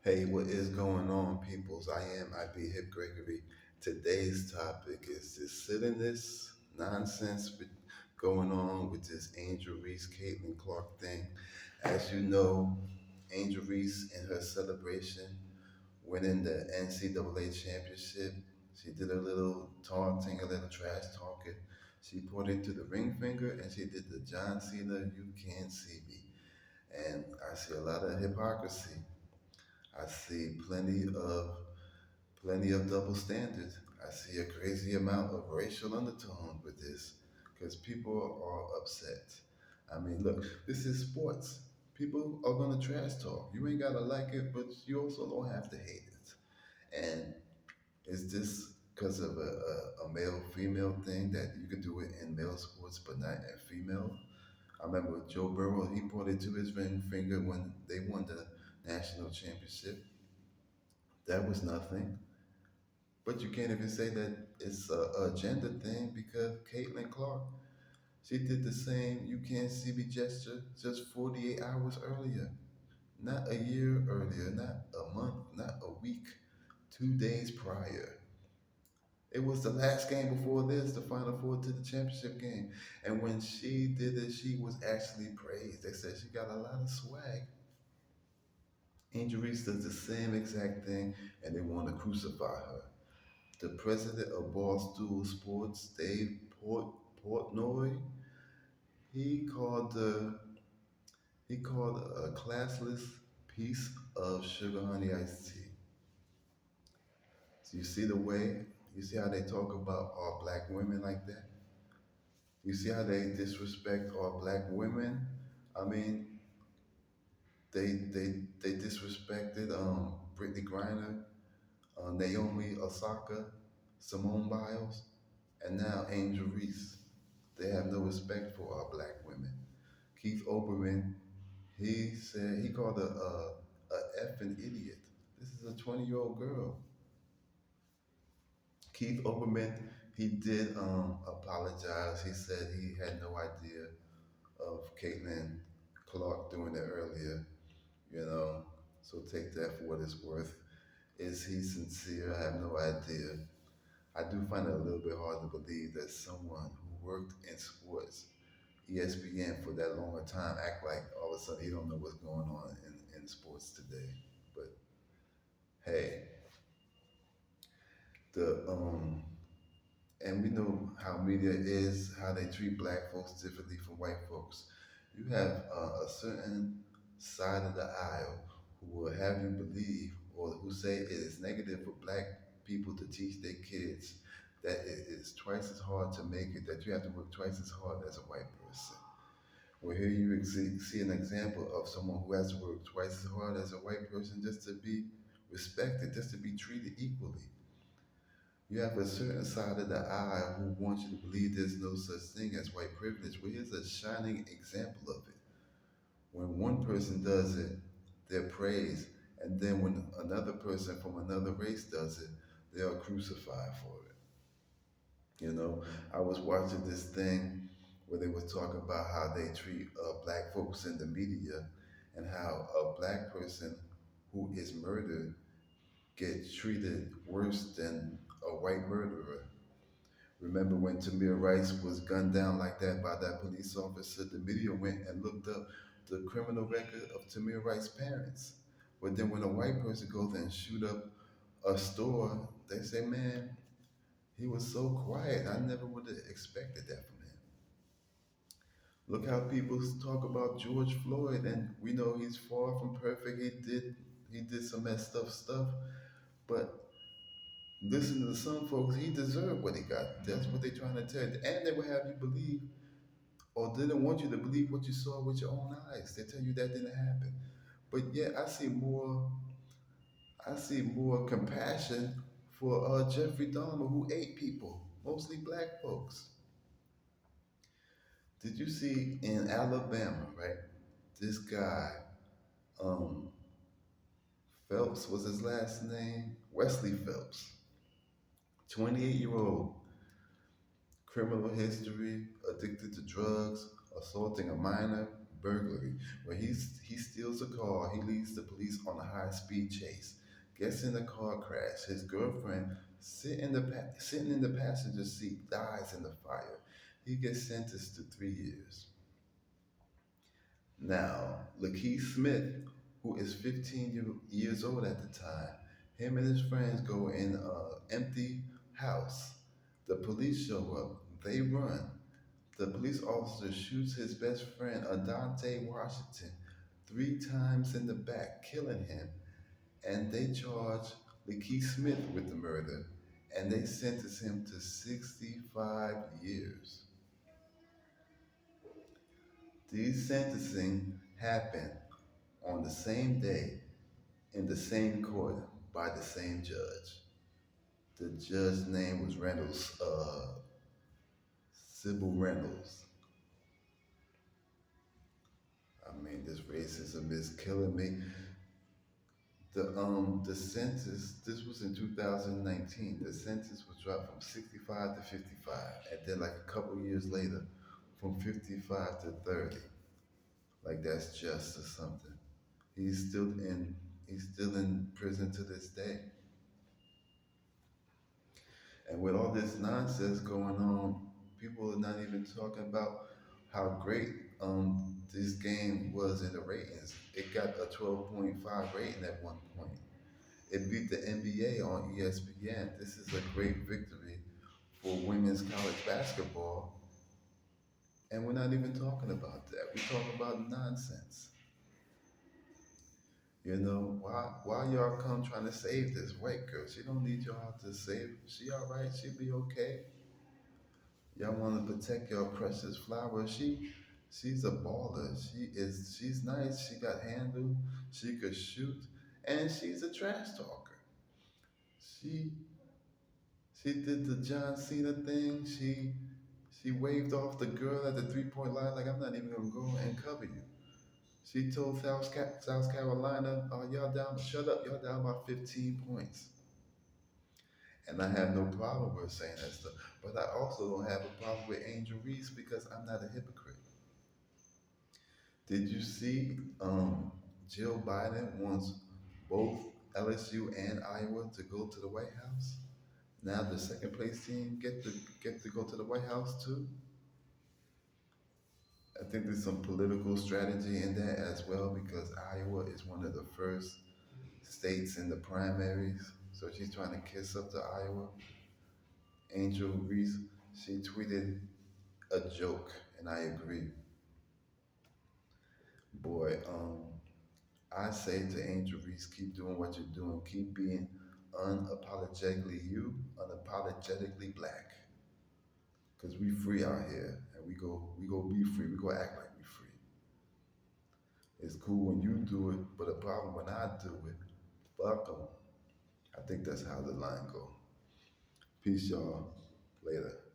Hey, what is going on, peoples? I be Hip Gregory. Today's topic is this silliness, nonsense going on with this Angel Reese, Caitlin Clark thing. As you know, Angel Reese in her celebration, winning the NCAA championship, she did a little taunting, a little trash talking. She pointed to the ring finger and she did the John Cena, you can't see me. And I see a lot of hypocrisy. I see plenty of double standards. I see a crazy amount of racial undertone with this because people are upset. I mean, look, this is sports. People are gonna trash talk. You ain't gotta like it, but you also don't have to hate it. And is this because of a male female thing that you could do it in male sports but not in female? I remember with Joe Burrow, he pointed to his ring finger when they won the national championship. That was nothing. But you can't even say that it's a gender thing because Caitlin Clark, she did the same you can't see me gesture just 48 hours earlier. Not a year earlier, not a month, not a week, 2 days prior. It was the last game before this, the Final Four to the championship game. And when she did it, she was actually praised. They said she got a lot of swag. Angel Reese does the same exact thing, and they want to crucify her. The president of Barstool Sports, Dave Portnoy, he called the he called a classless piece of sugar honey iced tea. So you see the way, you see how they talk about our black women like that. You see how they disrespect our black women. I mean, they disrespected Brittany Griner, Naomi Osaka, Simone Biles, and now Angel Reese. They have no respect for our black women. Keith Olbermann, he said he called her a effing idiot. This is a 20-year-old girl. Keith Olbermann, he did apologize. He said he had no idea of Caitlin Clark doing it earlier, you know. So take that for what it's worth. Is he sincere? I have no idea. I do find it a little bit hard to believe that someone who worked in sports, ESPN for that long a time, act like all of a sudden he don't know what's going on in sports today. But hey, the and we know how media is, how they treat black folks differently from white folks. You have a certain side of the aisle who will have you believe or who say it is negative for black people to teach their kids that it is twice as hard to make it, that you have to work twice as hard as a white person. Well, here you see an example of someone who has to work twice as hard as a white person just to be respected, just to be treated equally. You have a certain side of the aisle who wants you to believe there's no such thing as white privilege. Well, here's a shining example of it. When one person does it, they're praised. And then when another person from another race does it, they are crucified for it. You know, I was watching this thing where they was talking about how they treat black folks in the media and how a black person who is murdered gets treated worse than a white murderer. Remember when Tamir Rice was gunned down like that by that police officer? The media went and looked up the criminal record of Tamir Rice's parents. But then when a white person goes and shoot up a store, they say, man, he was so quiet. I never would have expected that from him. Look how people talk about George Floyd, and we know he's far from perfect. He did some messed up stuff, but listen to some folks, he deserved what he got. That's what they're trying to tell you. And they will have you believe or didn't want you to believe what you saw with your own eyes. They tell you that didn't happen. But yet I see more compassion for Jeffrey Dahmer who ate people, mostly black folks. Did you see in Alabama, right? This guy, um, Phelps was his last name, Wesley Phelps, 28-year-old, criminal history, addicted to drugs, assaulting a minor, burglary, where he steals a car. He leads the police on a high-speed chase, gets in a car crash. His girlfriend, sitting in the passenger seat, dies in the fire. He gets sentenced to 3 years. Now, Lakeith Smith, who is 15 years old at the time, him and his friends go in an empty house. The police show up. They run. The police officer shoots his best friend, Adante Washington, 3 times in the back, killing him. And they charge Lakeith Smith with the murder, and they sentence him to 65 years. These sentencing happened on the same day in the same court by the same judge. The judge's name was Sybil Reynolds. I mean, this racism is killing me. The sentence, this was in 2019. The sentence was dropped from 65 to 55, and then like a couple years later, from 55 to 30. Like that's just or something. He's still in he's still in prison to this day. And with all this nonsense going on, people are not even talking about how great this game was in the ratings. It got a 12.5 rating at one point. It beat the NBA on ESPN. This is a great victory for women's college basketball. And we're not even talking about that. We're talking about nonsense. You know, why y'all come trying to save this white girl? She don't need y'all to save. She all right. She'll be okay. Y'all want to protect your precious flower. She's a baller. She's nice. She got handle. She could shoot, and she's a trash talker. She she did the John Cena thing. She waved off the girl at the 3-point line like I'm not even gonna go and cover you. She told South Carolina, y'all down, shut up, y'all down by 15 points. And I have no problem with saying that stuff. But I also don't have a problem with Angel Reese because I'm not a hypocrite. Did you see Jill Biden wants both LSU and Iowa to go to the White House? Now the second place team get to go to the White House too. I think there's some political strategy in that as well because Iowa is one of the first states in the primaries. So she's trying to kiss up to Iowa. Angel Reese, she tweeted a joke, and I agree. Boy, I say to Angel Reese, keep doing what you're doing. Keep being unapologetically you, unapologetically black. Cause we free out here, and we go be free. We go act like we free. It's cool when you do it, but the problem when I do it, fuck 'em. I think that's how the line go. Peace, y'all. Later.